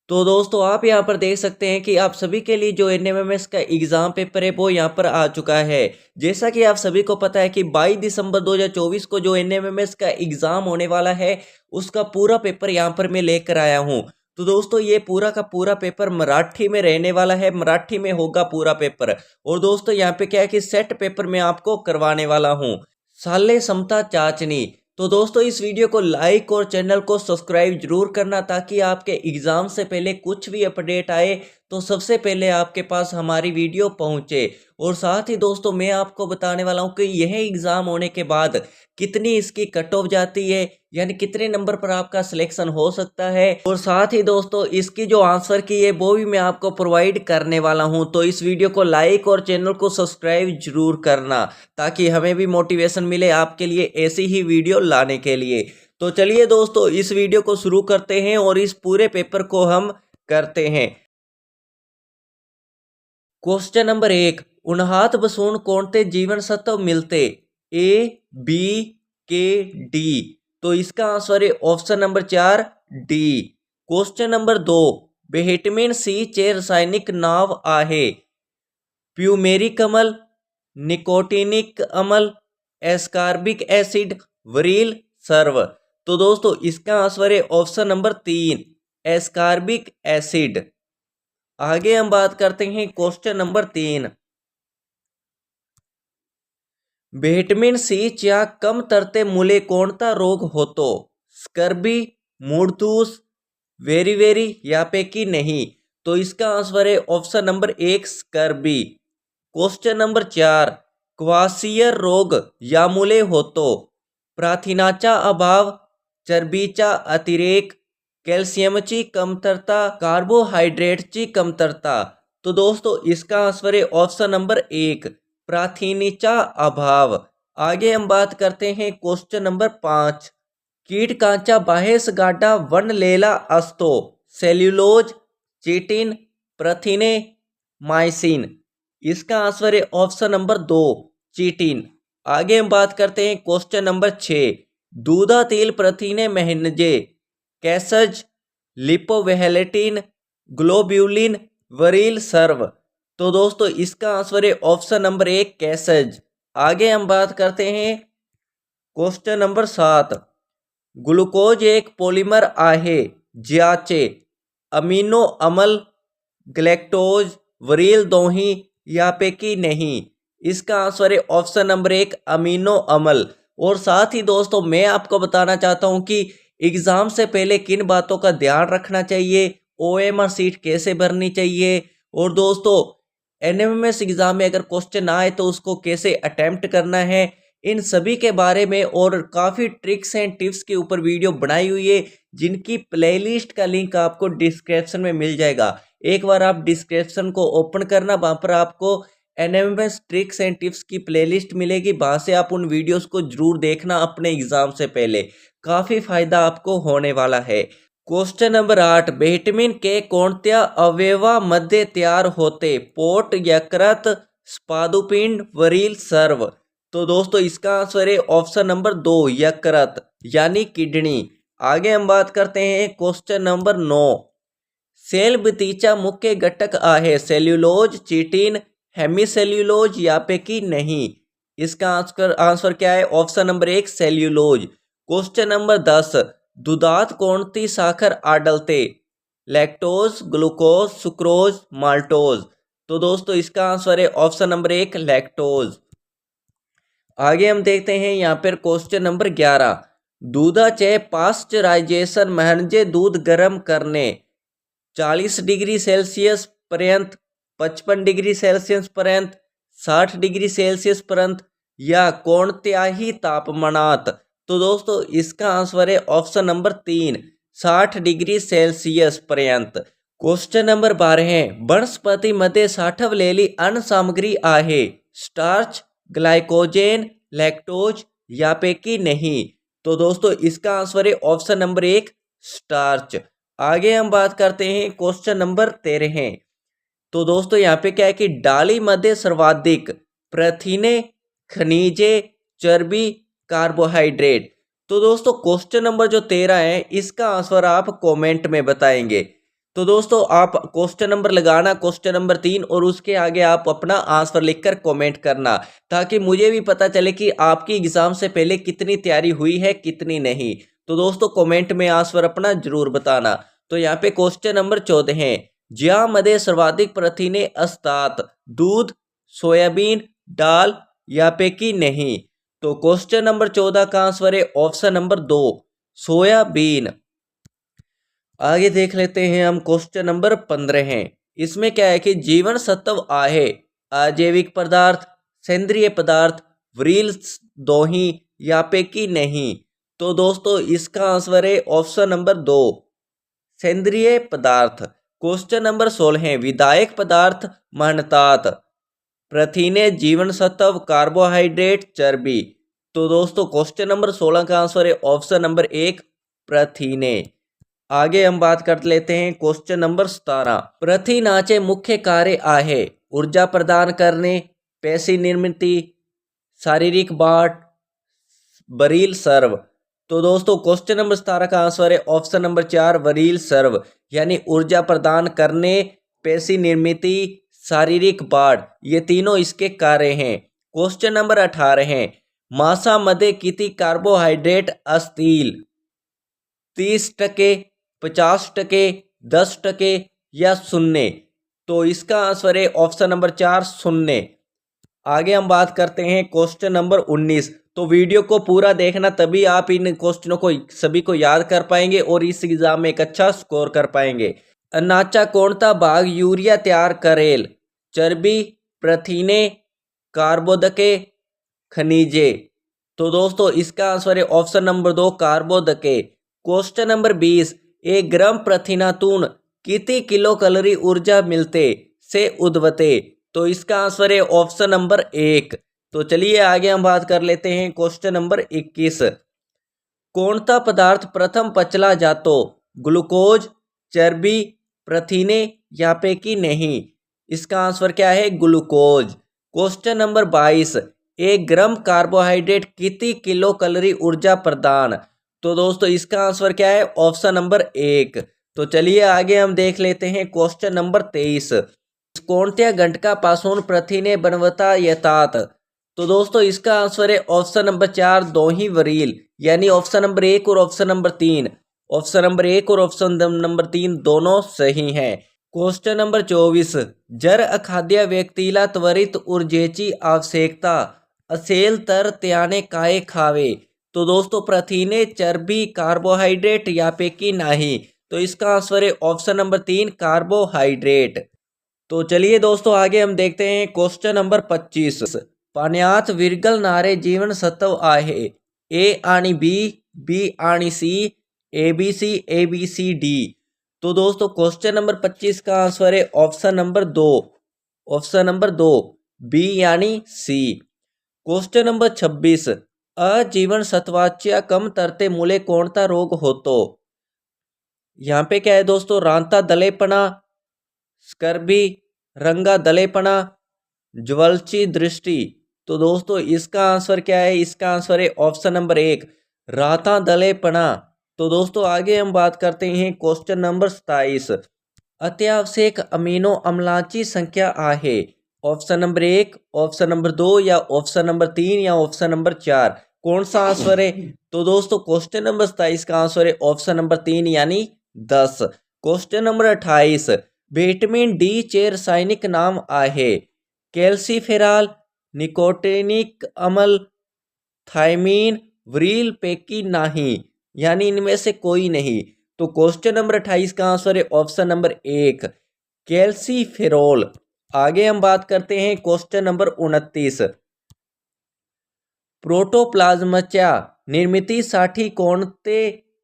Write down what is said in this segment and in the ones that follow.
तो दोस्तों आप यहाँ पर देख सकते हैं कि आप सभी के लिए जो एनएमएमएस का एग्ज़ाम पेपर है वो यहाँ पर आ चुका है। जैसा कि आप सभी को पता है कि 22 दिसंबर 2024 को जो एनएमएमएस का एग्ज़ाम होने वाला है उसका पूरा पेपर यहाँ पर मैं लेकर आया हूँ। तो दोस्तों ये पूरा का पूरा पेपर मराठी में रहने वाला है, मराठी में होगा पूरा पेपर। और दोस्तों यहाँ पे क्या है कि सेट पेपर मैं आपको करवाने वाला हूँ। साले समता चाचनी। तो दोस्तों इस वीडियो को लाइक और चैनल को सब्सक्राइब जरूर करना ताकि आपके एग्जाम से पहले कुछ भी अपडेट आए तो सबसे पहले आपके पास हमारी वीडियो पहुंचे। और साथ ही दोस्तों मैं आपको बताने वाला हूं कि यह एग्जाम होने के बाद कितनी इसकी कट ऑफ जाती है, यानी कितने नंबर पर आपका सिलेक्शन हो सकता है। और साथ ही दोस्तों इसकी जो आंसर की है वो भी मैं आपको प्रोवाइड करने वाला हूं। तो इस वीडियो को लाइक और चैनल को सब्सक्राइब जरूर करना ताकि हमें भी मोटिवेशन मिले आपके लिए ऐसी ही वीडियो लाने के लिए। तो चलिए दोस्तों इस वीडियो को शुरू करते हैं और इस पूरे पेपर को हम करते हैं। क्वेश्चन नंबर 1, उन्हात बसून कोणते जीवनसत्व मिलते? A, B, K, D. तो इसका आंसर है option number 4 D. Question number 2, vitamin C चे रासायनिक नाव आहे? प्यूमेरिक अम्ल, निकोटिनिक अम्ल, एस्कॉर्बिक एसिड, वरील सर्व। तो दोस्तों इसका आंसर है ऑप्शन नंबर 3 एस्कॉर्बिक एसिड। आगे हम बात करते हैं क्वेश्चन नंबर 3, विटामिन सी च्या कमतरतेमुळे कोणता रोग होतो? स्कर्बी, मूळतूस, वेरी यापैकी नहीं। तो इसका आंसर है option number 1 scurvy. Question number 4, क्वासियर रोग यामुळे होतो? प्रथिनाचा अभाव, चरबीचा अतिरेक, कॅल्शियमची कमतरता, कार्बोहाइड्रेटची कमतरता। तो दोस्तों इसका आंसर है ऑप्शन नंबर 1 प्रथिनाचा अभाव। आगे हम बात करते हैं क्वेश्चन नंबर 5, कीटकांचा बाहेस गाडा बनलेला असतो? सेल्युलोज, चिटिन, प्रथिने, माइसिन। इसका आंसर है ऑप्शन नंबर 2 चिटिन। आगे हम बात करते हैं क्वेश्चन नंबर 6, दूधातील प्रथिने म्हणजे कैसज, लिपोवेलेटिन, ग्लोब्यूलिन, वरील सर्व। तो दोस्तों इसका आंसर है ऑप्शन नंबर 1 कैसज। आगे हम बात करते हैं क्वेश्चन नंबर 7, ग्लूकोज एक पॉलीमर आहे ज्याचे अमीनो अम्ल, ग्लैक्टोज, वरील दोही यापैकी नहीं। इसका आंसर है ऑप्शन नंबर 1 अमीनो अम्ल। और साथ ही दोस्तों मैं आपको बताना चाहता हूं कि एग्जाम से पहले किन बातों का ध्यान रखना चाहिए, ओएमआर सीट कैसे भरनी चाहिए, और दोस्तों एनएमएमएस एग्जाम में अगर क्वेश्चन आए तो उसको कैसे अटेम्प्ट करना है, इन सभी के बारे में और काफ़ी ट्रिक्स एंड टिप्स के ऊपर वीडियो बनाई हुई है जिनकी प्लेलिस्ट का लिंक आपको डिस्क्रिप्शन में मिल जाएगा। एक बार आप डिस्क्रिप्शन को ओपन करना, वहाँ पर आपको एनएमएमएस ट्रिक्स एंड टिप्स की प्लेलिस्ट मिलेगी। वहाँ से आप उन वीडियोस को जरूर देखना अपने एग्जाम से पहले, काफ़ी फायदा आपको होने वाला है। क्वेश्चन नंबर 8, विटामिन के कोणत्या अवयवामध्ये तयार होते? पोट, यकृत, स्वादुपिंड, वरील सर्व। तो दोस्तों इसका आंसर है ऑप्शन नंबर 2 यकृत यानी किडनी। आगे हम बात करते हैं क्वेश्चन नंबर 9, सेल भित्तीचा मुख्य घटक आहे? सेल्यूलोज, चिटिन, हेमीसेल्यूलोज यापैकी नहीं। इसका आंसर क्या है? Option number 1 cellulose. Question number 10, दुधात कोणती साखर आढळते? Lactose, glucose, sucrose, maltose. तो दोस्तों इसका आंसर है ऑप्शन नंबर 1 लैक्टोज। आगे हम देखते हैं यहाँ पर क्वेश्चन नंबर 11, दुधाचे पाश्चरायझेशन म्हणजे दूध गर्म करने 40 डिग्री सेल्सियस पर्यंत, 55 डिग्री सेल्सियस पर्यंत, 60 डिग्री सेल्सियस पर्यंत या कोणत्याही तापमानात। तो दोस्तों इसका आंसर है ऑप्शन नंबर 3 60 डिग्री सेल्सियस पर्यंत। क्वेश्चन नंबर 12, वनस्पतीमध्ये साठवलेली अन्न सामग्री आहे? स्टार्च, ग्लाइकोजेन, लैक्टोज यापैकी नहीं। तो दोस्तों इसका आंसर है ऑप्शन नंबर 1 स्टार्च। आगे हम बात करते हैं क्वेश्चन नंबर 13। तो दोस्तों यहाँ पे क्या है कि डाली मध्य सर्वाधिक प्रथिने, खनिजे, चर्बी, कार्बोहाइड्रेट। तो दोस्तों क्वेश्चन नंबर जो 13 है इसका आंसर आप कमेंट में बताएंगे। तो दोस्तों आप क्वेश्चन नंबर लगाना, क्वेश्चन नंबर 3, और उसके आगे आप अपना आंसर लिखकर कमेंट करना, ताकि मुझे भी पता चले कि आपकी एग्जाम से पहले कितनी तैयारी हुई है कितनी नहीं। तो दोस्तों कमेंट में आंसर अपना जरूर बताना। तो यहाँ पे क्वेश्चन नंबर 14 है, ज्यामध्ये सर्वाधिक प्रथिने असतात, दूध, सोयाबीन, दाल यापैकी नहीं। तो क्वेश्चन नंबर 14 का आंसर है ऑप्शन नंबर 2, सोयाबीन। आगे देख लेते हैं हम क्वेश्चन नंबर 15 है। इसमें क्या है कि जीवन सत्व आहे, अजैविक पदार्थ, सेंद्रीय पदार्थ, व्रील दोही यापैकी नहीं। तो दोस्तों इसका आंसर है ऑप्शन नंबर 2, सेंद्रीय पदार्थ। क्वेश्चन नंबर 16 है, विधायक पदार्थ मानतात, प्रथिने, जीवन सत्व, कार्बोहाइड्रेट, चर्बी। तो दोस्तों क्वेश्चन नंबर 16 का आंसर है ऑप्शन नंबर 1, प्रथिने। आगे हम बात कर लेते हैं क्वेश्चन नंबर 17, प्रथिनाचे मुख्य कार्य आहे, ऊर्जा प्रदान करने, पेशी निर्मिति, शारीरिक बाट, बरील सर्व। तो दोस्तों क्वेश्चन नंबर 17 का आंसर है ऑप्शन नंबर 4, वरील सर्व, यानी ऊर्जा प्रदान करने, पेशी निर्मिति, शारीरिक बाट, ये तीनों इसके कार्य हैं। क्वेश्चन नंबर 18 है, मांसामध्ये किती कार्बोहाइड्रेट असतील, 30%, 50%, 10% या 0। तो इसका आंसर है ऑप्शन नंबर 4, 0। आगे हम बात करते हैं क्वेश्चन नंबर 19। तो वीडियो को पूरा देखना, तभी आप इन क्वेश्चनों को सभी को याद कर पाएंगे और इस एग्जाम में एक अच्छा स्कोर कर पाएंगे। अन्नाचा कोणता भाग यूरिया तैयार करेल, चर्बी, प्रथिने, कार्बोदके, खनिजे। तो दोस्तों इसका आंसर है ऑप्शन नंबर 2, कार्बोदके। क्वेश्चन नंबर 20, एक ग्राम प्रथिनातून किती किलो कैलोरी ऊर्जा मिलते से उद्भवते। तो इसका आंसर है ऑप्शन नंबर 1। तो चलिए आगे हम बात कर लेते हैं क्वेश्चन नंबर 21, कोणता पदार्थ प्रथम पचला जातो, ग्लूकोज, चर्बी, प्रथिने यापैकी नहीं। इसका आंसर क्या है, ग्लूकोज। क्वेश्चन नंबर 22, एक ग्राम कार्बोहाइड्रेट कितनी किलो कैलोरी ऊर्जा प्रदान। तो दोस्तों इसका आंसर क्या है, ऑप्शन नंबर 1। तो चलिए आगे हम देख लेते हैं क्वेश्चन नंबर 23, कोणत्या घटकापासून प्रथिने बनवता येतात। तो दोस्तों इसका आंसर है ऑप्शन नंबर 4, दोही वरील, यानी ऑप्शन नंबर 1 और ऑप्शन नंबर 3। ऑप्शन नंबर 1 और ऑप्शन नंबर 3 दोनों सही हैं। क्वेश्चन नंबर 24, जर अखाद्य व्यक्तीला त्वरित ऊर्जेची आवश्यकता असेल तर त्याने काय खावे। तो दोस्तों प्रथिने, चरबी, कार्बोहाइड्रेट यापैकी नाही। तो इसका आंसर है ऑप्शन नंबर 3, कार्बोहाइड्रेट। तो चलिए दोस्तों आगे हम देखते हैं क्वेश्चन नंबर 25, पाण्यात विरघळणारे जीवनसत्व आहे, ए आणि बी, बी आणि सी, ABC, ABCD। तो दोस्तों क्वेश्चन नंबर 25 का आंसर है option number 2, option number 2, B यानी सी। क्वेश्चन नंबर 26, अजीवनसत्वाच्या कमतरतेमुळे कोणता रोग होतो। यहाँ पे क्या है दोस्तों, रांता दलेपणा, स्कर्बी, रंगा दलेपणा, ज्वलची दृष्टि। तो दोस्तों इसका आंसर क्या है, इसका आंसर है ऑप्शन नंबर 1, राता दलेपणा। तो दोस्तों आगे हम बात करते हैं क्वेश्चन नंबर 27, अत्यावश्यक अमीनो अम्लाची संख्या आहे। ऑप्शन नंबर 1, ऑप्शन नंबर 2 या ऑप्शन नंबर 3 या ऑप्शन नंबर 4, कौन सा आंसर है। तो दोस्तों क्वेश्चन नंबर 27 का आंसर है ऑप्शन नंबर 3 यानी 10। क्वेश्चन नंबर 28, विटामिन डी चे रासायनिक नाम आहे, कैल्सिफेरॉल, निकोटिनिक अम्ल, थायमीन, व्रील पैकी नहीं, यानी इनमें से कोई नहीं। तो क्वेश्चन नंबर 28 का आंसर है ऑप्शन नंबर 1, कैल्सिफेरॉल। आगे हम बात करते हैं क्वेश्चन नंबर 29, प्रोटोप्लाज्मच्या निर्मितीसाठी कोणते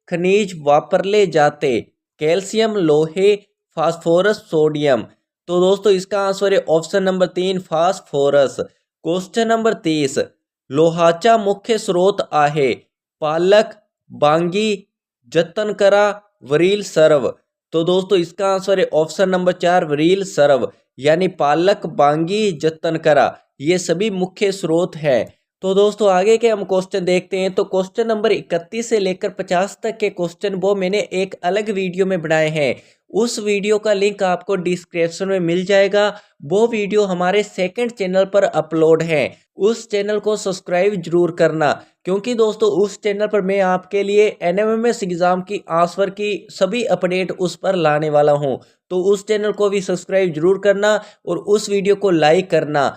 खनिज वापरले जाते, कैल्शियम, लोहे, फास्फोरस, सोडियम। तो दोस्तों इसका आंसर है option number 3, phosphorus. Question number 30, लोहाचा मुख्य स्रोत आहे, पालक, बांगी, जतनकरा, वरील सर्व। तो दोस्तों इसका आंसर है ऑप्शन नंबर 4, वरील सर्व, यानी पालक, बांगी, जतनकरा ये सभी मुख्य स्रोत हैं। तो दोस्तों आगे के हम क्वेश्चन देखते हैं। तो क्वेश्चन नंबर 31 से लेकर 50 तक के क्वेश्चन वो मैंने एक अलग वीडियो में बनाए हैं। उस वीडियो का लिंक आपको डिस्क्रिप्शन में मिल जाएगा। वो वीडियो हमारे सेकंड चैनल पर अपलोड है। उस चैनल को सब्सक्राइब जरूर करना, क्योंकि दोस्तों उस चैनल पर मैं आपके लिए एनएमएमएस एग्जाम की आंसर की सभी अपडेट उस पर लाने वाला हूं। तो उस चैनल को भी सब्सक्राइब जरूर करना और उस वीडियो को लाइक करना।